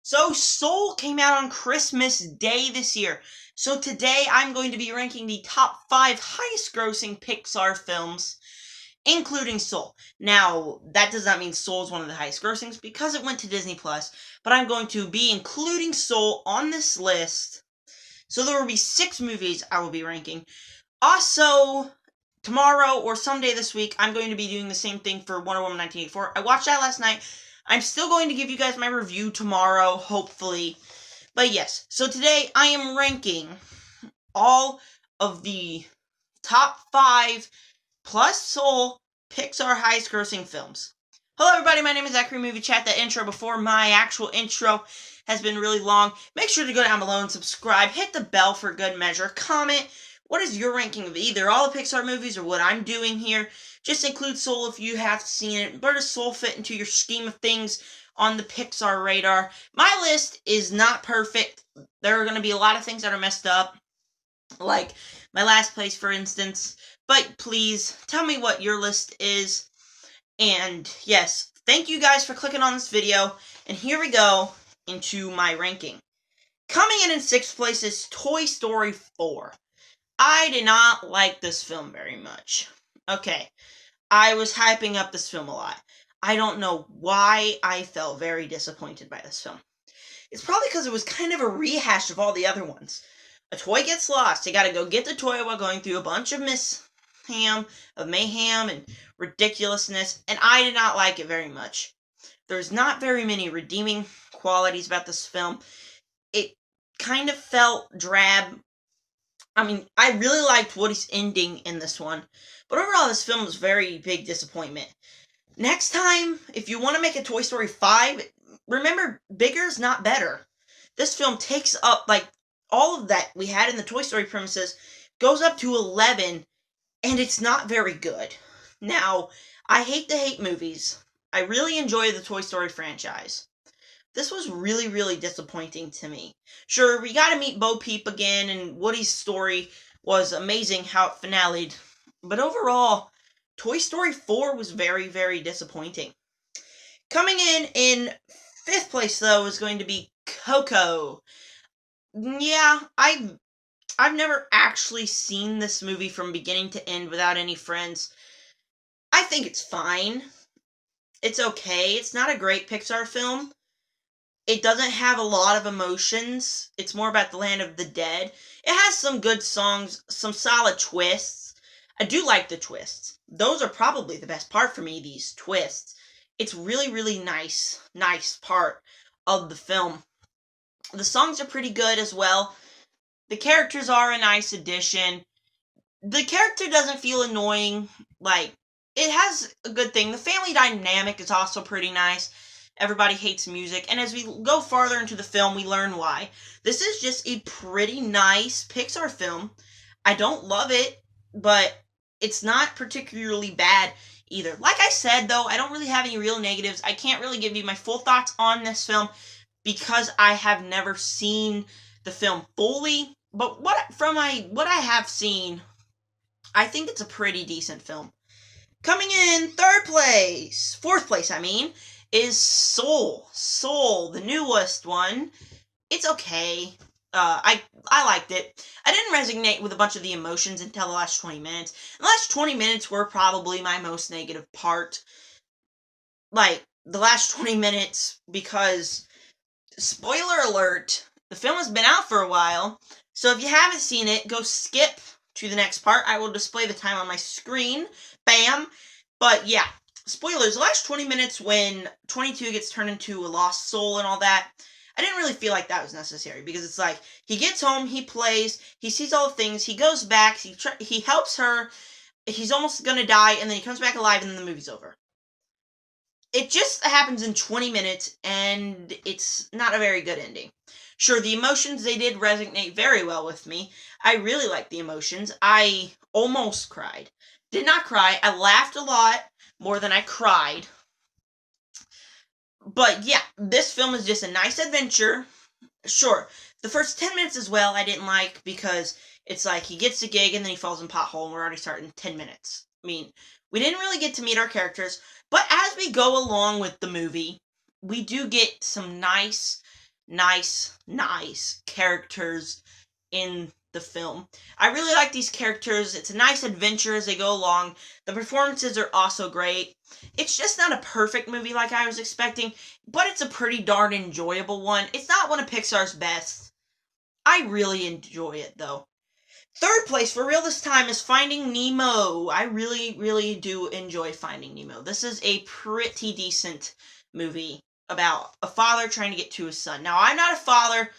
So, Soul came out on Christmas Day this year. So, today I'm going to be ranking the top 5 highest grossing Pixar films, including Soul. Now, that does not mean Soul is one of the highest grossings because it went to Disney Plus, but I'm going to be including Soul on this list. So, there will be 6 movies I will be ranking. Also, tomorrow or someday this week, I'm going to be doing the same thing for Wonder Woman 1984. I watched that last night. I'm still going to give you guys my review tomorrow, hopefully. But yes, so today I am ranking all of the top 5 plus Soul Pixar highest grossing films. Hello everybody, my name is Zachary Movie Chat. That intro before my actual intro has been really long. Make sure to go down below and subscribe. Hit the bell for good measure. Comment, what is your ranking of either all the Pixar movies or what I'm doing here? Just include Soul if you have seen it. Where does Soul fit into your scheme of things on the Pixar radar? My list is not perfect. There are going to be a lot of things that are messed up, like my last place, for instance. But please, tell me what your list is. And yes, thank you guys for clicking on this video. And here we go into my ranking. Coming in 6th place is Toy Story 4. I did not like this film very much. Okay, I was hyping up this film a lot. I don't know why I felt very disappointed by this film. It's probably because it was kind of a rehash of all the other ones. A toy gets lost. You gotta go get the toy while going through a bunch of mayhem and ridiculousness, and I did not like it very much. There's not very many redeeming qualities about this film. It kind of felt drab. I mean, I really liked Woody's ending in this one, but overall this film was a very big disappointment. Next time, if you want to make a Toy Story 5, remember, bigger is not better. This film takes up, like, all of that we had in the Toy Story premises, goes up to 11, and it's not very good. Now, I hate to hate movies. I really enjoy the Toy Story franchise. This was really, really disappointing to me. Sure, we got to meet Bo Peep again, and Woody's story was amazing how it finale'd. But overall, Toy Story 4 was very, very disappointing. Coming in 5th place, though, is going to be Coco. Yeah, I've never actually seen this movie from beginning to end without any friends. I think it's fine. It's okay. It's not a great Pixar film. It doesn't have a lot of emotions. It's more about the land of the dead. It has some good songs, some solid twists. I do like the twists. Those are probably the best part for me, these twists. It's really, really nice part of the film. The songs are pretty good as well. The characters are a nice addition. The character doesn't feel annoying. Like, it has a good thing. The family dynamic is also pretty nice. Everybody hates music, and as we go farther into the film, we learn why. This is just a pretty nice Pixar film. I don't love it, but it's not particularly bad either. Like I said, though, I don't really have any real negatives. I can't really give you my full thoughts on this film because I have never seen the film fully. But what I have seen, I think it's a pretty decent film. Coming in 4th place, is Soul. Soul, the newest one. It's okay. I liked it. I didn't resonate with a bunch of the emotions until the last 20 minutes. The last 20 minutes were probably my most negative part. Like, the last 20 minutes, because, spoiler alert, the film has been out for a while, so if you haven't seen it, go skip to the next part. I will display the time on my screen. Bam! But yeah, spoilers, the last 20 minutes when 22 gets turned into a lost soul and all that, I didn't really feel like that was necessary, because it's like, he gets home, he plays, he sees all the things, he goes back, he helps her, he's almost gonna die, and then he comes back alive, and then the movie's over. It just happens in 20 minutes, and it's not a very good ending. Sure, the emotions, they did resonate very well with me. I really liked the emotions. I almost cried. Did not cry. I laughed a lot more than I cried. But yeah, this film is just a nice adventure. Sure, the first 10 minutes as well I didn't like, because it's like he gets the gig and then he falls in pothole and we're already starting 10 minutes. I mean, we didn't really get to meet our characters, but as we go along with the movie, we do get some nice nice characters in the film. I really like these characters. It's a nice adventure as they go along. The performances are also great. It's just not a perfect movie like I was expecting, but it's a pretty darn enjoyable one. It's not one of Pixar's best. I really enjoy it, though. Third place, for real this time, is Finding Nemo. I really do enjoy Finding Nemo. This is a pretty decent movie about a father trying to get to his son. Now, I'm not a father,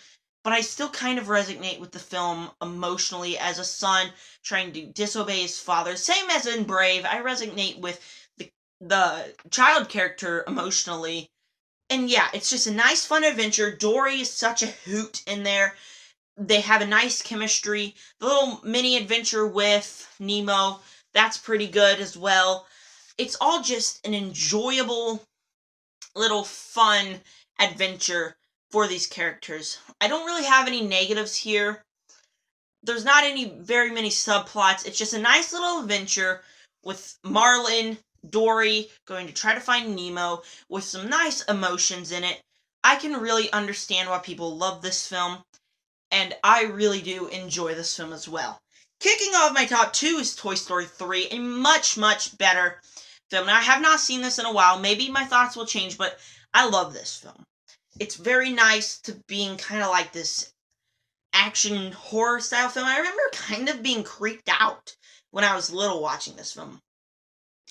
but I still kind of resonate with the film emotionally as a son trying to disobey his father. Same as in Brave, I resonate with the child character emotionally. And yeah, it's just a nice, fun adventure. Dory is such a hoot in there. They have a nice chemistry. The little mini adventure with Nemo, that's pretty good as well. It's all just an enjoyable little fun adventure for these characters. I don't really have any negatives here. There's not very many subplots. It's just a nice little adventure with Marlin, Dory going to try to find Nemo with some nice emotions in it. I can really understand why people love this film, and I really do enjoy this film as well. Kicking off my top 2 is Toy Story 3, a much better film. Now, I have not seen this in a while. Maybe my thoughts will change, but I love this film. It's very nice to being kind of like this action horror style film. I remember kind of being creeped out when I was little watching this film.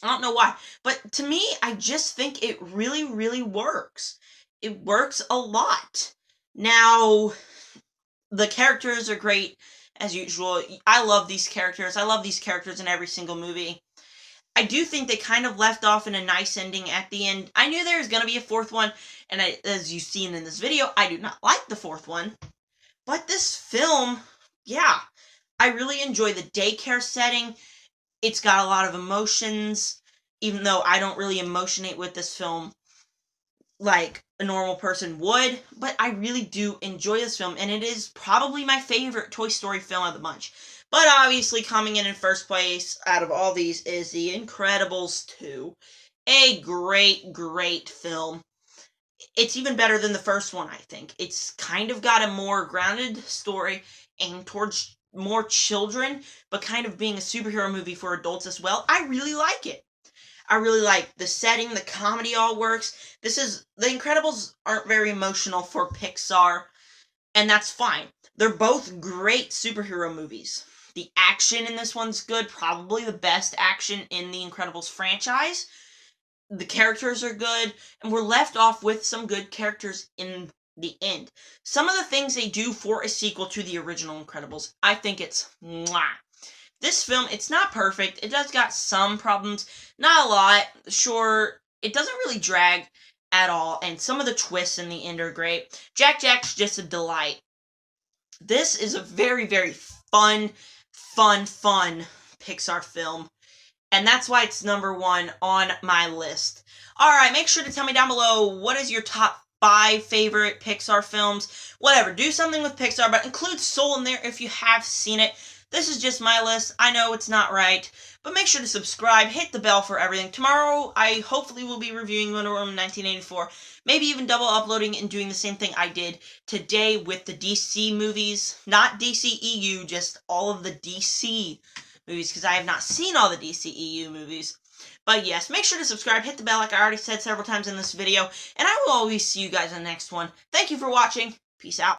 I don't know why, but to me, I just think it really works. It works a lot. Now, the characters are great, as usual. I love these characters. I love these characters in every single movie. I do think they kind of left off in a nice ending at the end. I knew there was going to be a fourth one, and as you've seen in this video, I do not like the fourth one. But this film, yeah, I really enjoy the daycare setting. It's got a lot of emotions, even though I don't really emotionate with this film like a normal person would, but I really do enjoy this film, and it is probably my favorite Toy Story film of the bunch. But obviously, coming in first place out of all these is The Incredibles 2. A great film. It's even better than the first one, I think. It's kind of got a more grounded story aimed towards more children, but kind of being a superhero movie for adults as well. I really like it. I really like the setting, the comedy all works. The Incredibles aren't very emotional for Pixar, and that's fine. They're both great superhero movies. The action in this one's good, probably the best action in the Incredibles franchise. The characters are good, and we're left off with some good characters in the end. Some of the things they do for a sequel to the original Incredibles, I think it's mwah. This film, it's not perfect. It does got some problems. Not a lot. Sure, it doesn't really drag at all, and some of the twists in the end are great. Jack's just a delight. This is a very fun Pixar film, and that's why it's number 1 on my list. Alright, make sure to tell me down below, what is your top 5 favorite Pixar films? Whatever, do something with Pixar, but include Soul in there if you have seen it. This is just my list. I know it's not right, but make sure to subscribe, hit the bell for everything. Tomorrow, I hopefully will be reviewing Wonder Woman 1984, maybe even double uploading and doing the same thing I did today with the DC movies. Not DCEU, just all of the DC movies, because I have not seen all the DCEU movies. But yes, make sure to subscribe, hit the bell like I already said several times in this video, and I will always see you guys in the next one. Thank you for watching. Peace out.